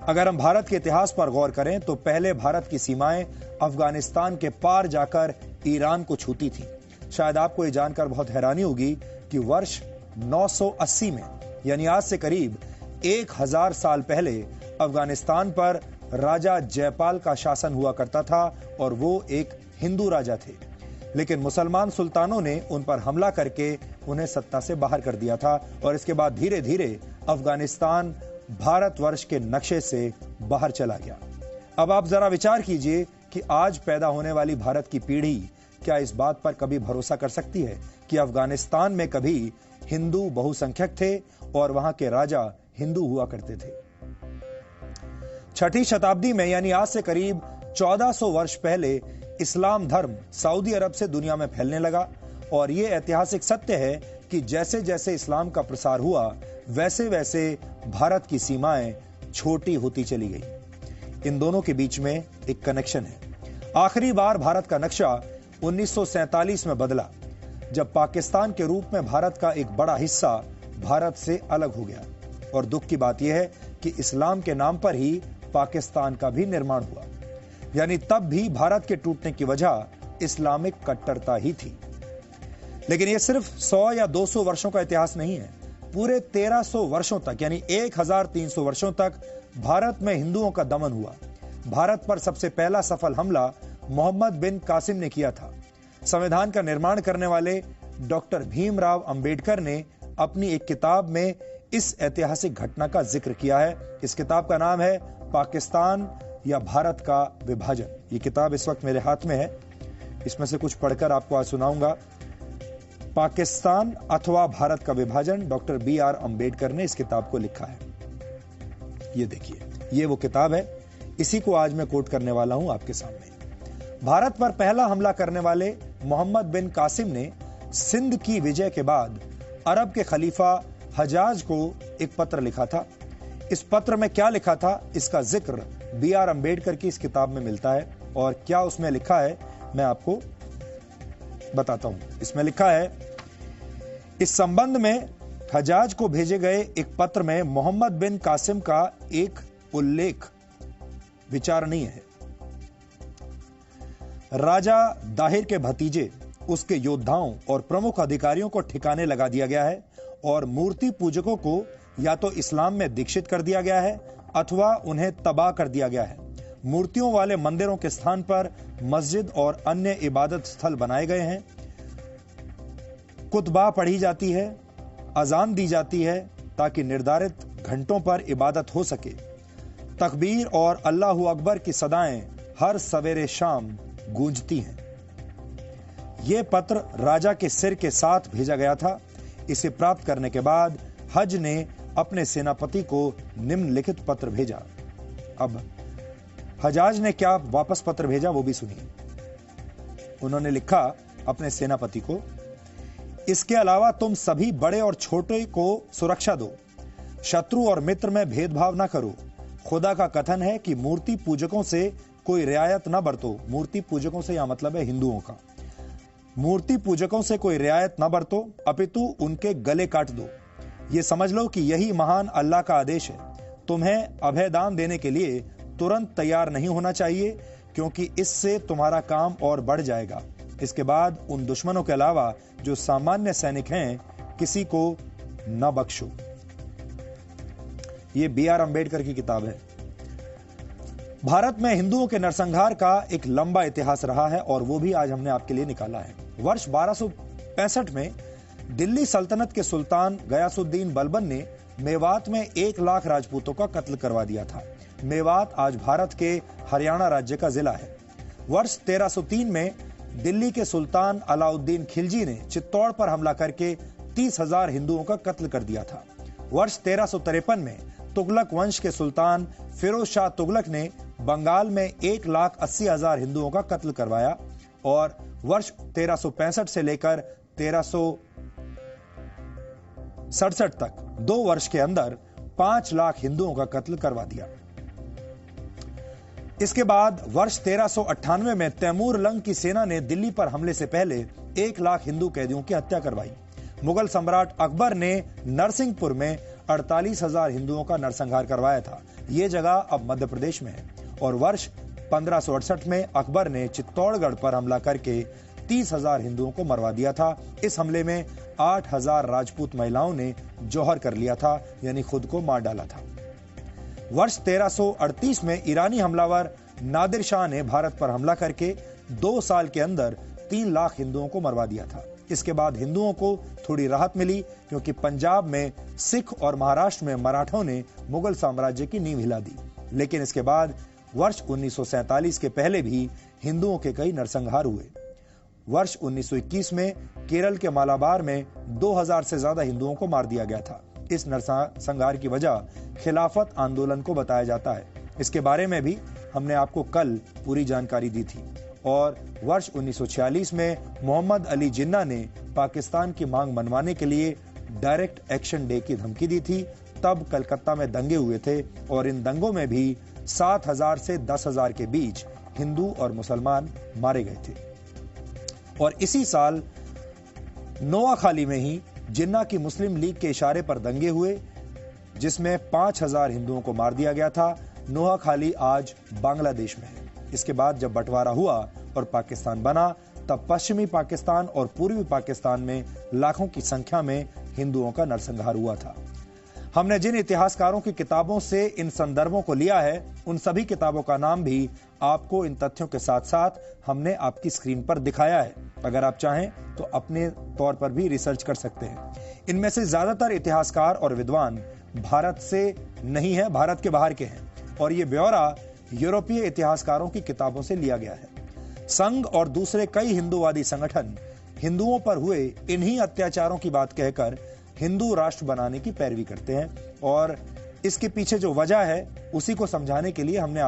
अगर हम भारत के इतिहास पर गौर करें तो पहले भारत की सीमाएं अफगानिस्तान के पार जाकर ईरान को छूती थी। शायद आपको यह जानकर बहुत हैरानी होगी कि वर्ष 980 में, यानी आज से करीब 1000 साल पहले, अफगानिस्तान पर राजा जयपाल का शासन हुआ करता था और वो एक हिंदू राजा थे। लेकिन मुसलमान सुल्तानों ने उन पर हमला करके उन्हें सत्ता से बाहर कर दिया था और इसके बाद धीरे धीरे अफगानिस्तान भारतवर्ष के नक्शे से बाहर चला गया। अब आप जरा विचार कीजिए कि आज पैदा होने वाली भारत की पीढ़ी क्या इस बात पर कभी भरोसा कर सकती है कि अफगानिस्तान में कभी हिंदू बहुसंख्यक थे और वहां के राजा हिंदू हुआ करते थे। 6ठी शताब्दी में, यानी आज से करीब 1400 वर्ष पहले, इस्लाम धर्म सऊदी अरब से दुनिया में फैलने लगा और यह ऐतिहासिक सत्य है कि जैसे जैसे इस्लाम का प्रसार हुआ वैसे वैसे भारत की सीमाएं छोटी होती चली गई। इन दोनों के बीच में एक कनेक्शन है। आखिरी बार भारत का नक्शा 1947 में बदला, जब पाकिस्तान के रूप में भारत का एक बड़ा हिस्सा भारत से अलग हो गया। और दुख की बात यह है कि इस्लाम के नाम पर ही पाकिस्तान का भी निर्माण हुआ, यानी तब भी भारत के टूटने की वजह इस्लामिक कट्टरता ही थी। लेकिन यह सिर्फ 100 या 200 वर्षों का इतिहास नहीं है। पूरे 1300 वर्षों तक, यानी 1300 वर्षों तक भारत में हिंदुओं का दमन हुआ। भारत पर सबसे पहला सफल हमला मोहम्मद बिन कासिम ने किया था। संविधान का निर्माण करने वाले डॉक्टर भीमराव अंबेडकर ने अपनी एक किताब में इस ऐतिहासिक घटना का जिक्र किया है। इस किताब का नाम है पाकिस्तान या भारत का विभाजन। ये किताब इस वक्त मेरे हाथ में है। इसमें से कुछ पढ़कर आपको आज सुनाऊंगा। पाकिस्तान अथवा भारत का विभाजन, डॉक्टर BR अंबेडकर ने इस किताब को लिखा है। ये देखिए, ये वो किताब है, इसी को आज मैं कोट करने वाला हूं आपके सामने। भारत पर पहला हमला करने वाले मोहम्मद बिन कासिम ने सिंध की विजय के बाद अरब के खलीफा हजाज को एक पत्र लिखा था। इस पत्र में क्या लिखा था, इसका जिक्र BR अंबेडकर की इस किताब में मिलता है। और क्या उसमें लिखा है मैं आपको बताता हूं। इसमें लिखा है, इस संबंध में हजाज को भेजे गए एक पत्र में मोहम्मद बिन कासिम का एक उल्लेख विचारणीय है। राजा दाहिर के भतीजे, उसके योद्धाओं और प्रमुख अधिकारियों को ठिकाने लगा दिया गया है और मूर्ति पूजकों को या तो इस्लाम में दीक्षित कर दिया गया है अथवा उन्हें तबाह कर दिया गया है। मूर्तियों वाले मंदिरों के स्थान पर मस्जिद और अन्य इबादत स्थल बनाए गए हैं। कुतबा पढ़ी जाती है, अजान दी जाती है ताकि निर्धारित घंटों पर इबादत हो सके। तकबीर और अल्लाहू अकबर की सदाएं हर सवेरे शाम गूंजती हैं। यह पत्र राजा के सिर के साथ भेजा गया था। इसे प्राप्त करने के बाद हज ने अपने सेनापति को निम्नलिखित पत्र भेजा। अब हजाज ने क्या वापस पत्र भेजा वो भी सुनिए। उन्होंने लिखा अपने सेनापति को, इसके अलावा तुम सभी बड़े और छोटे को सुरक्षा दो, शत्रु और मित्र में भेदभाव ना करो। खुदा का कथन है कि मूर्ति पूजकों से कोई रियायत ना बरतो। मूर्ति पूजकों से यह मतलब है हिंदुओं का। मूर्ति पूजकों से कोई रियायत ना बरतो, अपितु उनके गले काट दो। ये समझ लो कि यही महान अल्लाह का आदेश है। तुम्हें अभयदान देने के लिए तुरंत तैयार नहीं होना चाहिए, क्योंकि इससे तुम्हारा काम और बढ़ जाएगा। इसके बाद उन दुश्मनों के अलावा जो सामान्य सैनिक हैं, किसी को न बख्शो। ये BR अंबेडकर की किताब है। भारत में हिंदुओं के नरसंहार का एक लंबा इतिहास रहा है और वो भी आज हमने आपके लिए निकाला है। वर्ष 1265 में दिल्ली सल्तनत के सुल्तान गयासुद्दीन बलबन ने मेवात में 1 लाख राजपूतों का कत्ल करवा दिया था। मेवात आज भारत के हरियाणा राज्य का जिला है। वर्ष 1303 में दिल्ली के सुल्तान अलाउद्दीन खिलजी ने चित्तौड़ पर हमला करके 30,000 हिंदुओं का कत्ल कर दिया था। वर्ष 1353 में तुगलक वंश के सुल्तान फिरोज शाह तुगलक ने बंगाल में 1,80,000 हिंदुओं का कत्ल करवाया और वर्ष 1365 से लेकर 1367 तक 2 वर्ष के अंदर 5 लाख हिंदुओं का कत्ल करवा दिया। इसके बाद वर्ष 1398 में तैमूर लंग की सेना ने दिल्ली पर हमले से पहले 1 लाख हिंदू कैदियों की हत्या करवाई। मुगल सम्राट अकबर ने नरसिंहपुर में 48,000 हिंदुओं का नरसंहार करवाया था। ये जगह अब मध्य प्रदेश में है। और वर्ष 1568 में अकबर ने चित्तौड़गढ़ पर हमला करके 30,000 हिंदुओं को मरवा दिया था। इस हमले में 8,000 राजपूत महिलाओं ने जौहर कर लिया था, यानी खुद को मार डाला था। वर्ष 1338 में ईरानी हमलावर नादिर शाह ने भारत पर हमला करके 2 साल के अंदर 3 लाख हिंदुओं को मरवा दिया था। इसके बाद हिंदुओं को थोड़ी राहत मिली, क्योंकि पंजाब में सिख और महाराष्ट्र में मराठों ने मुगल साम्राज्य की नींव हिला दी। लेकिन इसके बाद वर्ष 1947 के पहले भी हिंदुओं के कई नरसंहार हुए। वर्ष 1921 में केरल के मालाबार में 2000 से ज्यादा हिंदुओं को मार दिया गया था। इस नरसंहार की वजह खिलाफत आंदोलन को बताया जाता है। इसके बारे में भी हमने आपको कल पूरी जानकारी दी थी। और वर्ष 1946 में मोहम्मद अली जिन्ना ने पाकिस्तान की मांग मनवाने के लिए डायरेक्ट एक्शन डे की धमकी दी थी। तब कलकत्ता में दंगे हुए थे और इन दंगों में भी 7,000 से 10,000 के बीच हिंदू और मुसलमान मारे गए थे। और इसी साल नोआखाली में ही जिन्ना की मुस्लिम लीग के इशारे पर दंगे हुए, जिसमें 5,000 हिंदुओं को मार दिया गया था। नोआखाली आज बांग्लादेश में है। इसके बाद जब बंटवारा हुआ और पाकिस्तान बना, तब पश्चिमी पाकिस्तान और पूर्वी पाकिस्तान में लाखों की संख्या में हिंदुओं का नरसंहार हुआ था। हमने जिन इतिहासकारों की किताबों से इन संदर्भों को लिया है, उन सभी किताबों का नाम भी आपको इन तथ्यों के साथ साथ हमने आपकी स्क्रीन पर दिखाया है। अगर आप चाहें तो अपने तौर पर भी रिसर्च कर सकते हैं। इनमें से ज्यादातर इतिहासकार और विद्वान भारत से नहीं है, भारत के बाहर के हैं। और ये ब्यौरा यूरोपीय इतिहासकारों की किताबों से लिया गया है। संघ और दूसरे कई हिंदूवादी संगठन हिंदुओं पर हुए इन्हीं अत्याचारों की बात कहकर हिंदू राष्ट्र बनाने की पैरवी करते हैं। और इसके पीछे जो वजह है, उसी को समझाने के लिए हमने